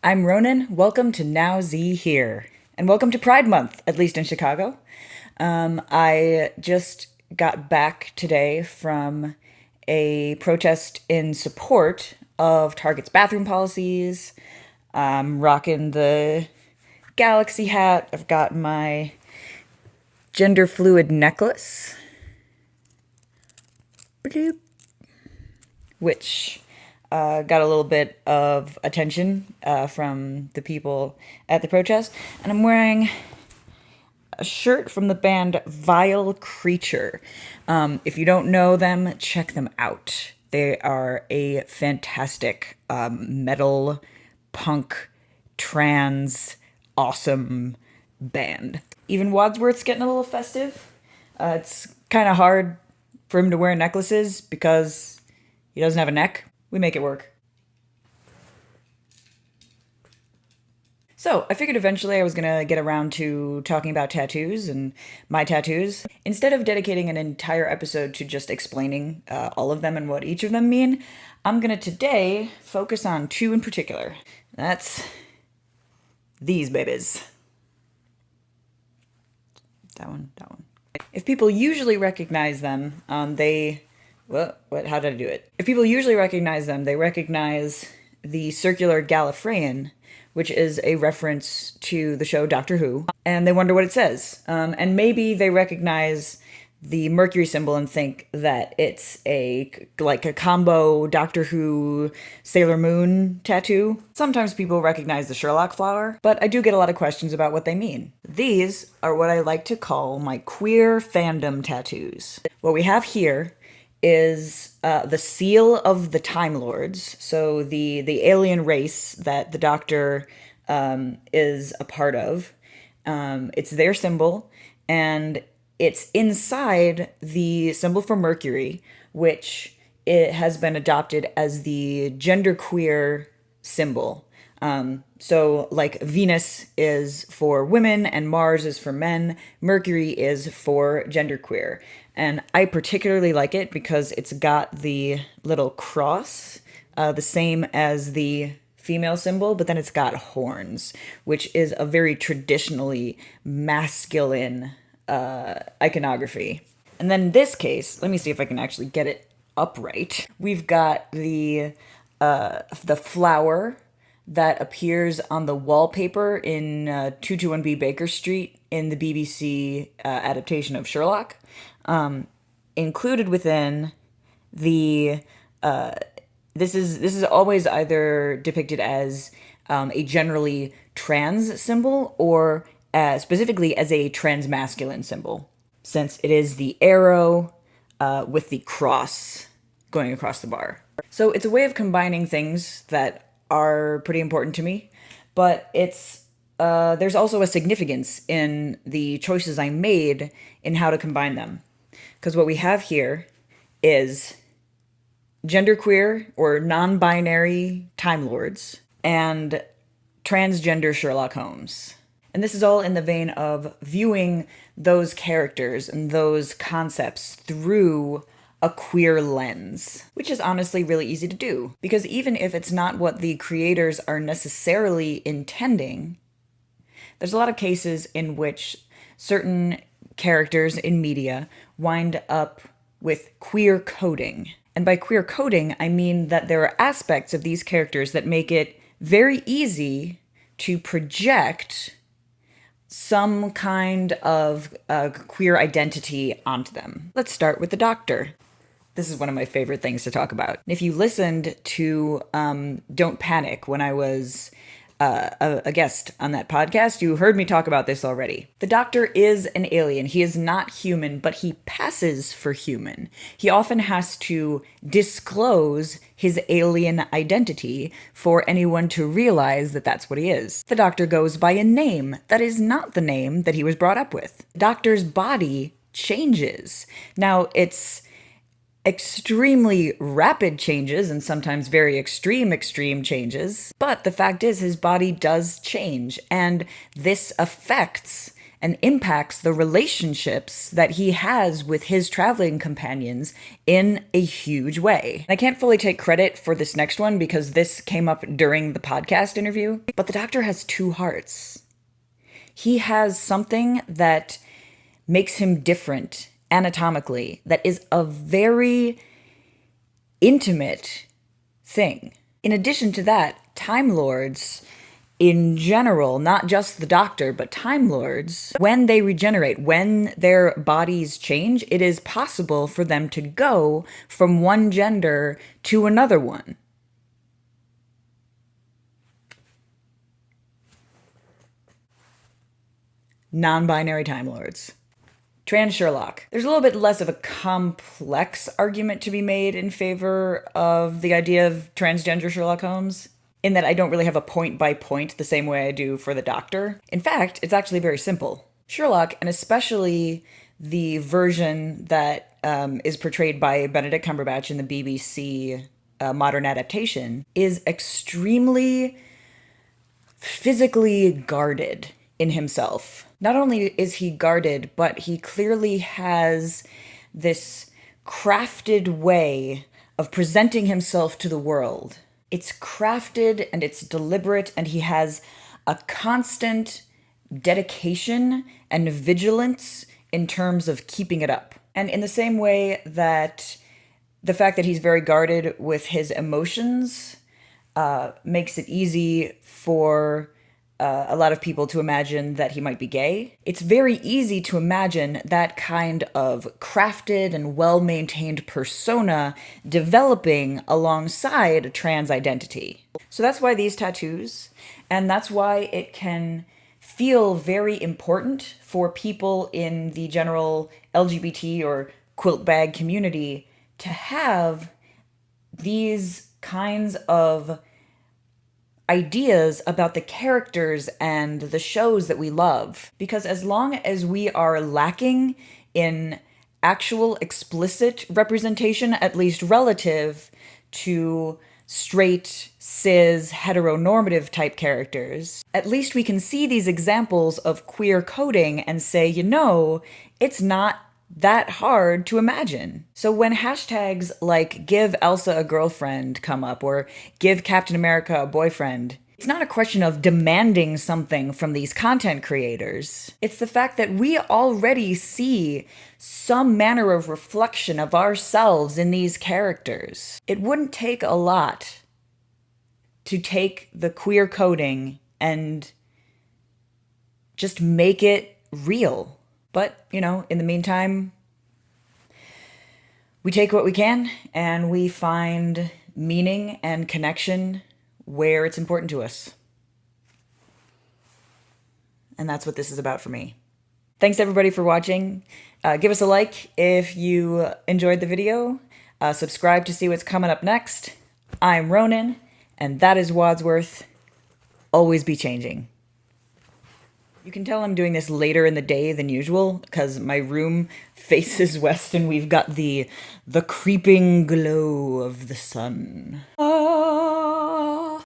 I'm Ronan. Welcome to Now Z Here. And welcome to Pride Month, at least in Chicago. I just got back today from a protest in support of Target's bathroom policies. I'm rocking the galaxy hat. I've got my gender fluid necklace. Bloop. Which got a little bit of attention from the people at the protest. And I'm wearing a shirt from the band Vile Creature. If you don't know them, check them out. They are a fantastic metal, punk, trans, awesome band. Even Wadsworth's getting a little festive. It's kind of hard for him to wear necklaces because he doesn't have a neck. We make it work. So, I figured eventually I was gonna get around to talking about tattoos and my tattoos. Instead of dedicating an entire episode to just explaining all of them and what each of them mean, I'm gonna today focus on two in particular. That's these babies. That one. If people usually recognize them, how did I do it? If people usually recognize them, they recognize the circular Gallifreyan, which is a reference to the show Doctor Who, and they wonder what it says. And maybe they recognize the Mercury symbol and think that it's a combo Doctor Who Sailor Moon tattoo. Sometimes people recognize the Sherlock flower, but I do get a lot of questions about what they mean. These are what I like to call my queer fandom tattoos. What we have here is the seal of the Time Lords, so the alien race that the Doctor is a part of. It's their symbol, and it's inside the symbol for Mercury, which it has been adopted as the genderqueer symbol. So, like, Venus is for women and Mars is for men, Mercury is for genderqueer. And I particularly like it because it's got the little cross, the same as the female symbol, but then it's got horns, which is a very traditionally masculine iconography. And then in this case, let me see if I can actually get it upright. We've got the flower that appears on the wallpaper in 221B Baker Street in the BBC adaptation of Sherlock. Included within the this is always either depicted as a generally trans symbol or specifically as a transmasculine symbol, since it is the arrow with the cross going across the bar. So it's a way of combining things that are pretty important to me, but it's there's also a significance in the choices I made in how to combine them. Because what we have here is genderqueer or non-binary Time Lords and transgender Sherlock Holmes. And this is all in the vein of viewing those characters and those concepts through a queer lens, which is honestly really easy to do. Because even if it's not what the creators are necessarily intending, there's a lot of cases in which certain characters in media wind up with queer coding. And by queer coding, I mean that there are aspects of these characters that make it very easy to project some kind of queer identity onto them. Let's start with the Doctor. This is one of my favorite things to talk about. If you listened to Don't Panic when I was a guest on that podcast, you heard me talk about this already. The Doctor is an alien. He is not human, but he passes for human. He often has to disclose his alien identity for anyone to realize that that's what he is. The Doctor goes by a name that is not the name that he was brought up with. The Doctor's body changes. Now, it's extremely rapid changes and sometimes very extreme changes. But the fact is his body does change, and this affects and impacts the relationships that he has with his traveling companions in a huge way. I can't fully take credit for this next one because this came up during the podcast interview, but the Doctor has two hearts. He has something that makes him different anatomically, that is a very intimate thing. In addition to that, Time Lords in general, not just the Doctor, but Time Lords, when they regenerate, when their bodies change, it is possible for them to go from one gender to another one. Non-binary Time Lords. Trans Sherlock. There's a little bit less of a complex argument to be made in favor of the idea of transgender Sherlock Holmes, in that I don't really have a point by point the same way I do for the Doctor. In fact, it's actually very simple. Sherlock, and especially the version that is portrayed by Benedict Cumberbatch in the BBC modern adaptation, is extremely physically guarded in himself. Not only is he guarded, but he clearly has this crafted way of presenting himself to the world. It's crafted and it's deliberate, and he has a constant dedication and vigilance in terms of keeping it up. And in the same way that the fact that he's very guarded with his emotions makes it easy for a lot of people to imagine that he might be gay. It's very easy to imagine that kind of crafted and well-maintained persona developing alongside a trans identity. So that's why these tattoos, and that's why it can feel very important for people in the general LGBT or quilt bag community to have these kinds of ideas about the characters and the shows that we love. Because as long as we are lacking in actual explicit representation, at least relative to straight, cis, heteronormative type characters, at least we can see these examples of queer coding and say, you know, it's not that hard to imagine. So when hashtags like give Elsa a girlfriend come up, or give Captain America a boyfriend, it's not a question of demanding something from these content creators. It's the fact that we already see some manner of reflection of ourselves in these characters. It wouldn't take a lot to take the queer coding and just make it real. But, you know, in the meantime, we take what we can and we find meaning and connection where it's important to us. And that's what this is about for me. Thanks everybody for watching. Give us a like if you enjoyed the video. Subscribe to see what's coming up next. I'm Ronan, and that is Wadsworth. Always be changing. You can tell I'm doing this later in the day than usual because my room faces west and we've got the creeping glow of the sun.